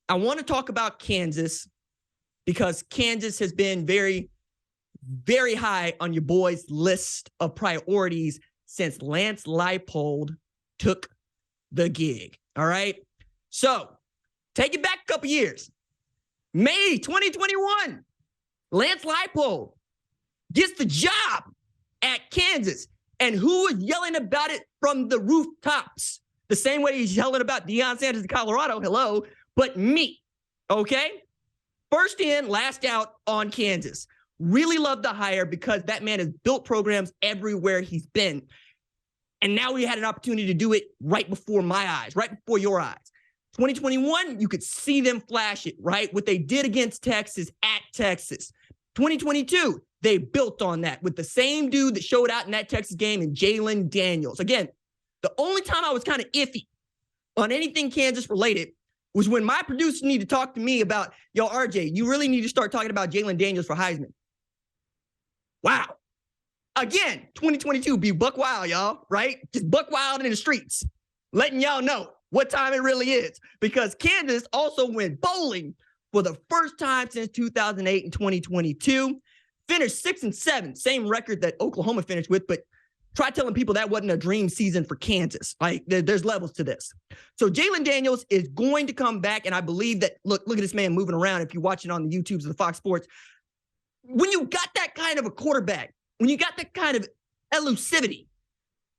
I want to talk about Kansas because Kansas has been very, very high on your boys' list of priorities since Lance Leipold took the gig. All right. So take it back a couple years. May 2021, Lance Leipold gets the job at Kansas. And who is yelling about it from the rooftops? The same way he's yelling about Deion Sanders in Colorado. Hello. But me. Okay. First in, last out on Kansas. Really love the hire because that man has built programs everywhere he's been. And now we had an opportunity to do it right before my eyes, right before your eyes. 2021, you could see them flash it, right? What they did against Texas at Texas. 2022, they built on that with the same dude that showed out in that Texas game in Jalon Daniels. Again, the only time I was kind of iffy on anything Kansas related was when my producer needed to talk to me about, yo, RJ, you really need to start talking about Jalon Daniels for Heisman. Wow. Again, 2022, be buck wild, y'all, right? Just buck wild in the streets, letting y'all know what time it really is. Because Kansas also went bowling for the first time since 2008 and 2022. Finished 6-7, same record that Oklahoma finished with, but try telling people that wasn't a dream season for Kansas. Like, there's levels to this. So Jalon Daniels is going to come back, and I believe that, look at this man moving around if you're watching on the YouTubes of the Fox Sports. When you got that kind of a quarterback, when you got that kind of elusivity,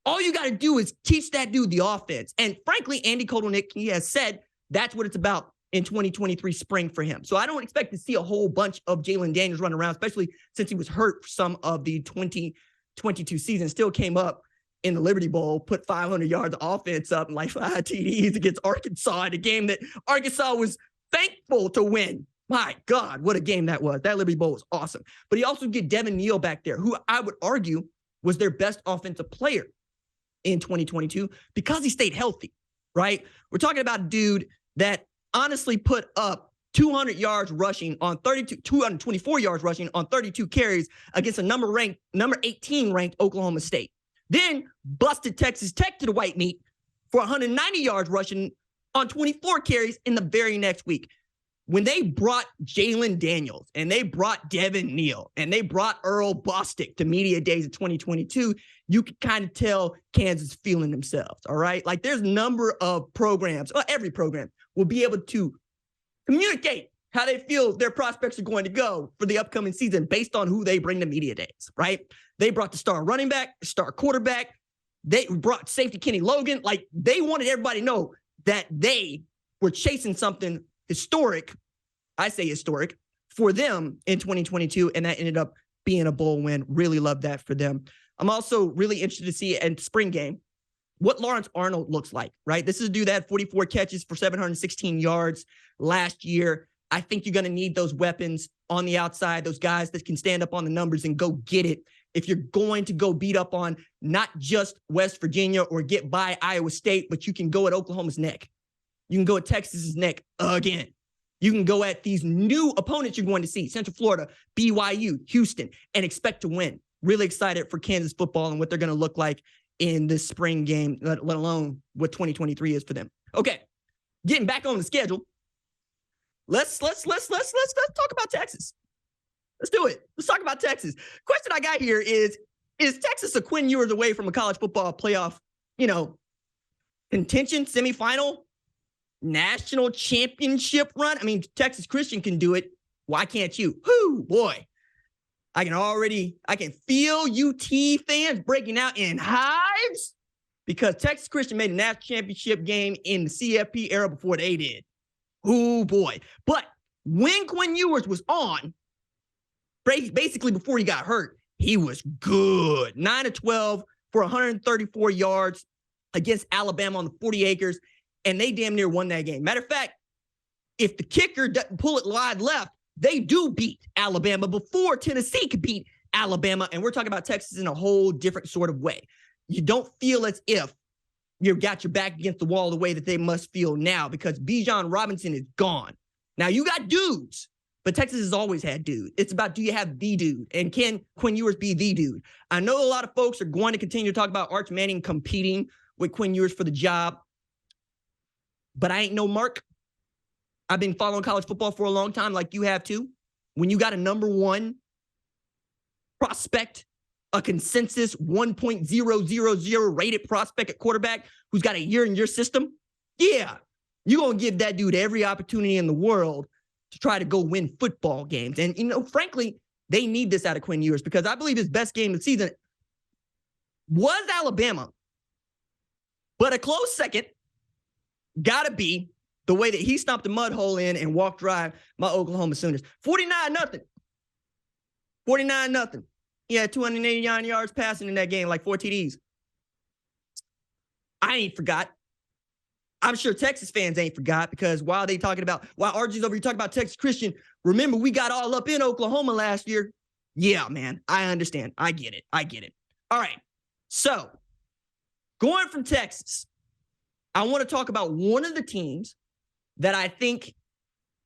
all you got to do is teach that dude the offense. And frankly, Andy Kotelnick, he has said that's what it's about in 2023 spring for him. So I don't expect to see a whole bunch of Jalon Daniels running around, especially since he was hurt for some of the 2022 season. Still came up in the Liberty Bowl, put 500 yards of offense up and like 5 TDs against Arkansas in a game that Arkansas was thankful to win. My God, what a game that was. That Liberty Bowl was awesome. But he also get Devin Neal back there, who I would argue was their best offensive player in 2022 because he stayed healthy, right? We're talking about a dude that honestly put up 200 yards rushing on 224 yards rushing on 32 carries against a number 18 ranked Oklahoma State. Then busted Texas Tech to the white meat for 190 yards rushing on 24 carries in the very next week. When they brought Jalon Daniels and they brought Devin Neal and they brought Earl Bostic to media days of 2022, you could kind of tell Kansas feeling themselves, all right? Like there's a number of programs, every program will be able to communicate how they feel their prospects are going to go for the upcoming season based on who they bring to media days, right? They brought the star running back, star quarterback. They brought safety Kenny Logan. Like they wanted everybody to know that they were chasing something historic, I say historic, for them in 2022, and that ended up being a bowl win. Really love that for them. I'm also really interested to see in spring game what Lawrence Arnold looks like, right? This is a dude that had 44 catches for 716 yards last year. I think you're going to need those weapons on the outside, those guys that can stand up on the numbers and go get it. If you're going to go beat up on not just West Virginia or get by Iowa State, but you can go at Oklahoma's neck. You can go at Texas's neck again. You can go at these new opponents you're going to see, Central Florida, BYU, Houston, and expect to win. Really excited for Kansas football and what they're going to look like in this spring game, let alone what 2023 is for them. Okay, getting back on the schedule. Let's talk about Texas. Let's do it. Let's talk about Texas. Question I got here is Texas a Quinn Ewers away from a college football playoff, contention, semifinal, national championship run? I mean, Texas Christian can do it. Why can't you? Whoo, boy. I can feel UT fans breaking out in hives because Texas Christian made a national championship game in the CFP era before they did. Ooh, boy. But when Quinn Ewers was on, basically before he got hurt, he was good. 9-12 for 134 yards against Alabama on the 40 acres, and they damn near won that game. Matter of fact, if the kicker doesn't pull it wide left, they do beat Alabama before Tennessee could beat Alabama, and we're talking about Texas in a whole different sort of way. You don't feel as if you've got your back against the wall the way that they must feel now because Bijan Robinson is gone. Now, you got dudes, but Texas has always had dudes. It's about, do you have the dude? And can Quinn Ewers be the dude? I know a lot of folks are going to continue to talk about Arch Manning competing with Quinn Ewers for the job, but I ain't no Mark. I've been following college football for a long time, like you have too. When you got a number one prospect, a consensus 1.000 rated prospect at quarterback who's got a year in your system, yeah, you're going to give that dude every opportunity in the world to try to go win football games. And, frankly, they need this out of Quinn Ewers because I believe his best game of the season was Alabama. But a close second got to be the way that he stomped a mud hole in and walked dry my Oklahoma Sooners. 49-0. 49-0. He had 289 yards passing in that game, like 4 TDs. I ain't forgot. I'm sure Texas fans ain't forgot because while RG's over here talking about Texas Christian, remember we got all up in Oklahoma last year. Yeah, man, I understand. I get it. All right. So going from Texas, I want to talk about one of the teams that I think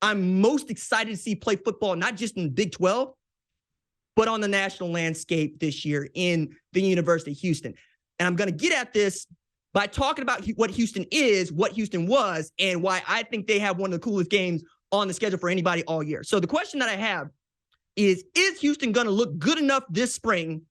I'm most excited to see play football, not just in the Big 12, but on the national landscape this year in the University of Houston. And I'm going to get at this by talking about what Houston is, what Houston was, and why I think they have one of the coolest games on the schedule for anybody all year. So the question that I have is Houston going to look good enough this spring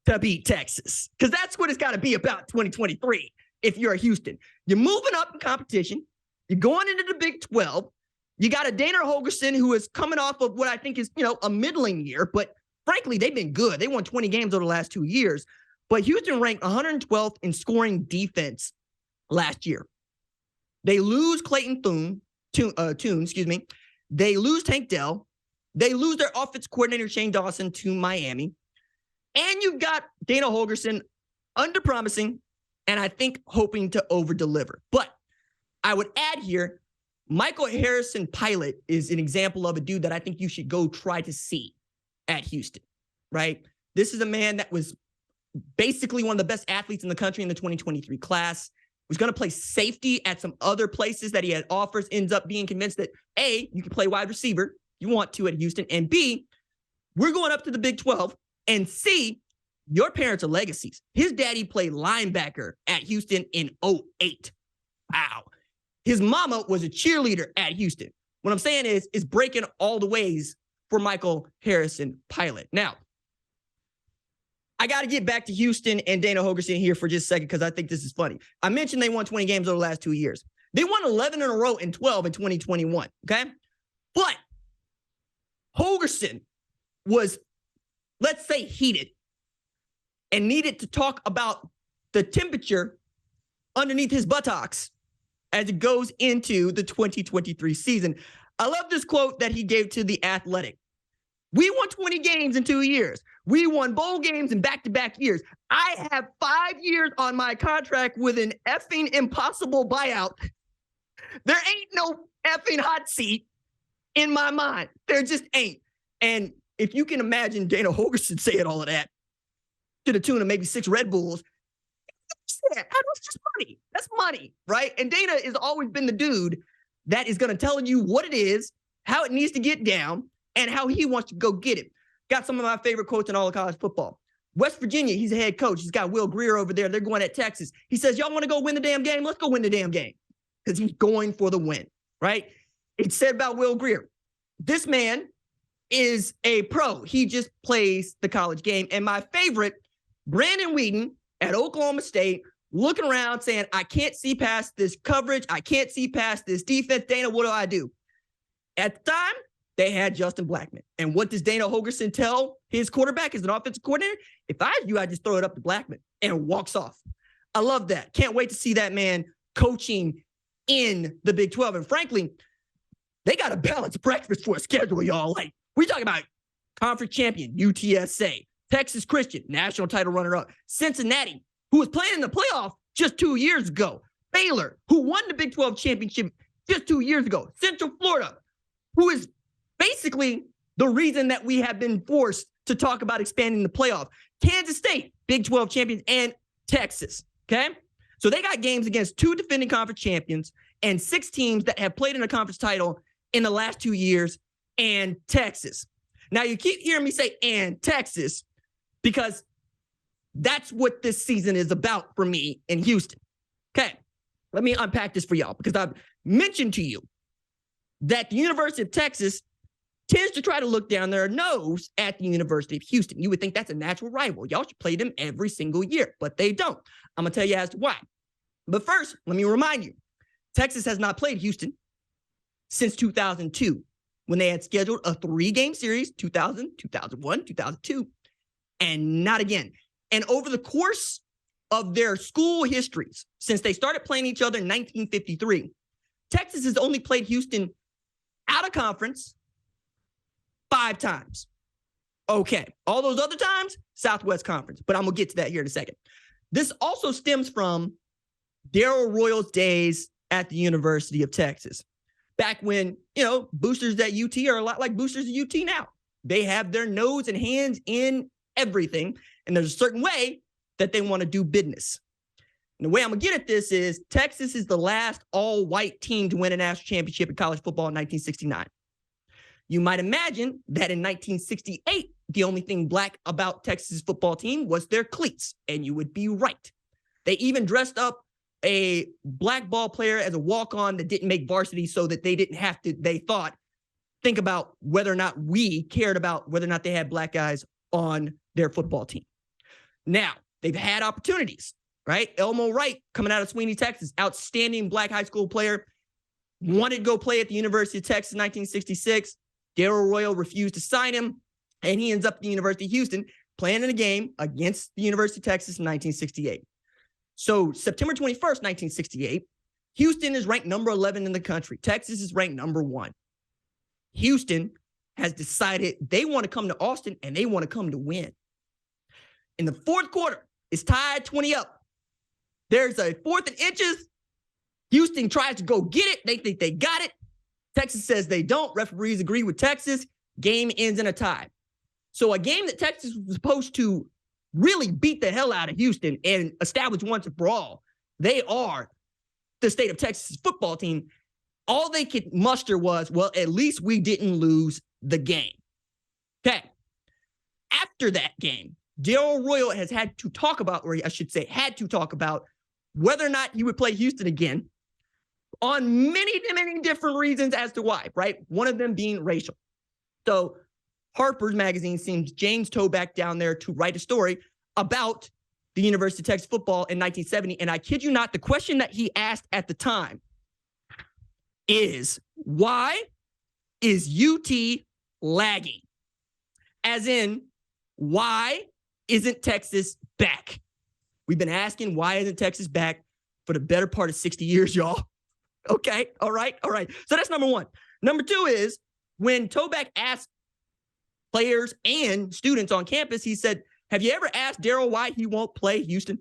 to beat Texas? Because that's what it's got to be about 2023 if you're a Houston. You're moving up in competition. You're going into the Big 12. You got a Dana Holgorsen who is coming off of what I think is, a middling year, but frankly, they've been good. They won 20 games over the last 2 years. But Houston ranked 112th in scoring defense last year. They lose Clayton Tune. They lose Tank Dell. They lose their offense coordinator, Shane Dawson, to Miami. And you've got Dana Holgorsen under-promising and I think hoping to over-deliver. But I would add here, Michael Harrison Pilot is an example of a dude that I think you should go try to see at Houston, right? This is a man that was basically one of the best athletes in the country in the 2023 class, was going to play safety at some other places that he had offers, ends up being convinced that A, you can play wide receiver, you want to at Houston, and B, we're going up to the Big 12, and C, your parents are legacies. His daddy played linebacker at Houston in 2008. Wow. His mama was a cheerleader at Houston. What I'm saying is, it's breaking all the ways for Michael Harrison Pilot. Now, I got to get back to Houston and Dana Holgorsen here for just a second because I think this is funny. I mentioned they won 20 games over the last 2 years. They won 11 in a row and 12 in 2021, okay? But Holgorsen was, let's say, heated and needed to talk about the temperature underneath his buttocks as it goes into the 2023 season. I love this quote that he gave to The Athletic. We won 20 games in 2 years. We won bowl games in back-to-back years. I have 5 years on my contract with an effing impossible buyout. There ain't no effing hot seat in my mind. There just ain't. And if you can imagine Dana Holgorsen saying all of that to the tune of maybe 6 Red Bulls, that's just money. That's money, right? And Dana has always been the dude that is going to tell you what it is, how it needs to get down, and how he wants to go get it. Got some of my favorite quotes in all of college football. West Virginia, he's a head coach. He's got Will Grier over there. They're going at Texas. He says, y'all want to go win the damn game? Let's go win the damn game. Because he's going for the win, right? It's said about Will Grier. This man is a pro. He just plays the college game. And my favorite, Brandon Whedon at Oklahoma State, looking around saying, I can't see past this coverage. I can't see past this defense. Dana, what do I do? At the time, they had Justin Blackman. And what does Dana Holgorsen tell his quarterback as an offensive coordinator? If I was you, I'd just throw it up to Blackman and walks off. I love that. Can't wait to see that man coaching in the Big 12. And frankly, they got a balanced breakfast for a schedule, y'all. Like, we talking about conference champion, UTSA, Texas Christian, national title runner-up, Cincinnati, who was playing in the playoff just 2 years ago, Baylor, who won the Big 12 championship just 2 years ago, Central Florida, who is basically the reason that we have been forced to talk about expanding the playoff. Kansas State, Big 12 champions, and Texas, okay? So they got games against 2 defending conference champions and 6 teams that have played in a conference title in the last 2 years, and Texas. Now, you keep hearing me say, and Texas, because that's what this season is about for me in Houston. Okay, let me unpack this for y'all, because I've mentioned to you that the University of Texas tends to try to look down their nose at the University of Houston. You would think that's a natural rival. Y'all should play them every single year, but they don't. I'm going to tell you as to why. But first, let me remind you, Texas has not played Houston since 2002, when they had scheduled a 3-game series, 2000, 2001, 2002, and not again. And over the course of their school histories, since they started playing each other in 1953, Texas has only played Houston out of conference 5 times. Okay, all those other times, Southwest Conference, but I'm going to get to that here in a second. This also stems from Darrell Royal's days at the University of Texas. Back when, boosters at UT are a lot like boosters at UT now. They have their nose and hands in everything, and there's a certain way that they want to do business. And the way I'm going to get at this is Texas is the last all-white team to win a national championship in college football in 1969. You might imagine that in 1968, the only thing black about Texas' football team was their cleats, and you would be right. They even dressed up a black ball player as a walk-on that didn't make varsity so that they didn't have to, think about whether or not we cared about whether or not they had black guys on their football team. Now, they've had opportunities, right? Elmo Wright, coming out of Sweeney, Texas, outstanding black high school player, wanted to go play at the University of Texas in 1966. Darrell Royal refused to sign him, and he ends up at the University of Houston playing in a game against the University of Texas in 1968. So September 21st, 1968, Houston is ranked number 11 in the country. Texas is ranked number 1. Houston has decided they want to come to Austin, and they want to come to win. In the fourth quarter, it's tied 20 up. There's a 4th and inches. Houston tries to go get it. They think they got it. Texas says they don't. Referees agree with Texas. Game ends in a tie. So a game that Texas was supposed to really beat the hell out of Houston and establish once and for all, they are the state of Texas football team. All they could muster was, well, at least we didn't lose the game. Okay. After that game, Darrell Royal has had to talk about whether or not he would play Houston again on many, many different reasons as to why, right? One of them being racial. So Harper's Magazine sends James Toback down there to write a story about the University of Texas football in 1970. And I kid you not, the question that he asked at the time is, why is UT lagging? As in, why isn't Texas back? We've been asking, why isn't Texas back for the better part of 60 years, y'all? Okay, all right. So that's number 1. Number 2 is, when Toback asked players and students on campus, he said, have you ever asked Darrell why he won't play Houston?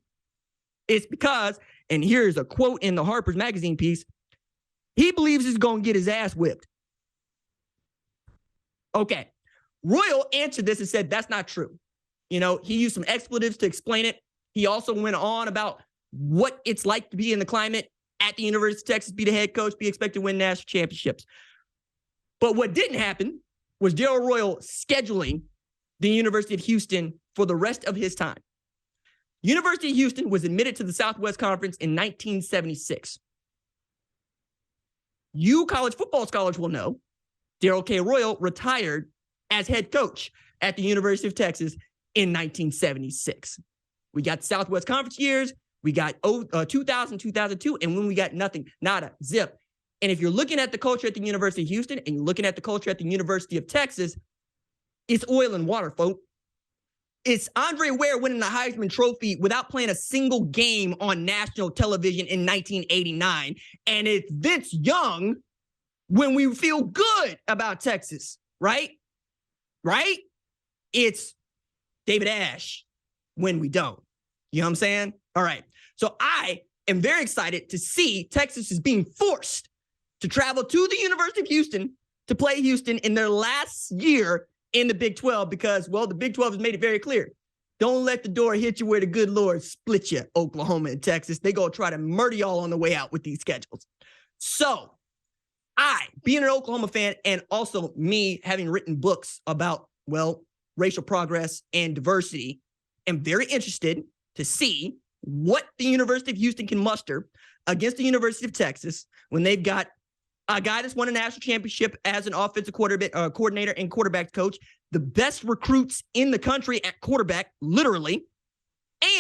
It's because, and here's a quote in the Harper's Magazine piece, he believes he's going to get his ass whipped. Okay. Royal answered this and said, that's not true. He used some expletives to explain it. He also went on about what it's like to be in the climate at the University of Texas, be the head coach, be expected to win national championships. But what didn't happen was Darrell Royal scheduling the University of Houston for the rest of his time. University of Houston was admitted to the Southwest Conference in 1976. You college football scholars will know Darrell K. Royal retired as head coach at the University of Texas in 1976. We got Southwest Conference years. We got 2000, 2002, and when we got nothing, nada, zip. And if you're looking at the culture at the University of Houston and you're looking at the culture at the University of Texas, it's oil and water, folks. It's Andre Ware winning the Heisman Trophy without playing a single game on national television in 1989. And it's Vince Young when we feel good about Texas, right? Right? It's David Ash when we don't. You know what I'm saying? All right. So I am very excited to see Texas is being forced to travel to the University of Houston to play Houston in their last year in the Big 12 because, well, the Big 12 has made it very clear. Don't let the door hit you where the good Lord split you, Oklahoma and Texas. They go try to murder y'all on the way out with these schedules. So I, being an Oklahoma fan and also me having written books about, well, racial progress and diversity, am very interested to see what the University of Houston can muster against the University of Texas when they've got a guy that's won a national championship as an offensive coordinator and quarterback coach, the best recruits in the country at quarterback, literally,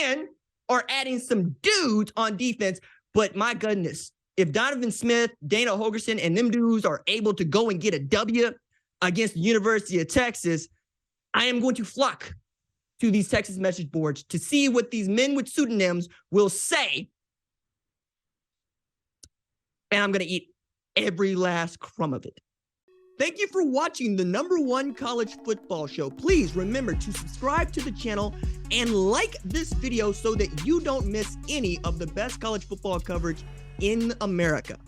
and are adding some dudes on defense. But my goodness, if Donovan Smith, Dana Holgorsen, and them dudes are able to go and get a W against the University of Texas, I am going to flock to these Texas message boards to see what these men with pseudonyms will say. And I'm going to eat every last crumb of it. Thank you for watching the #1 college football show. Please remember to subscribe to the channel and like this video so that you don't miss any of the best college football coverage in America.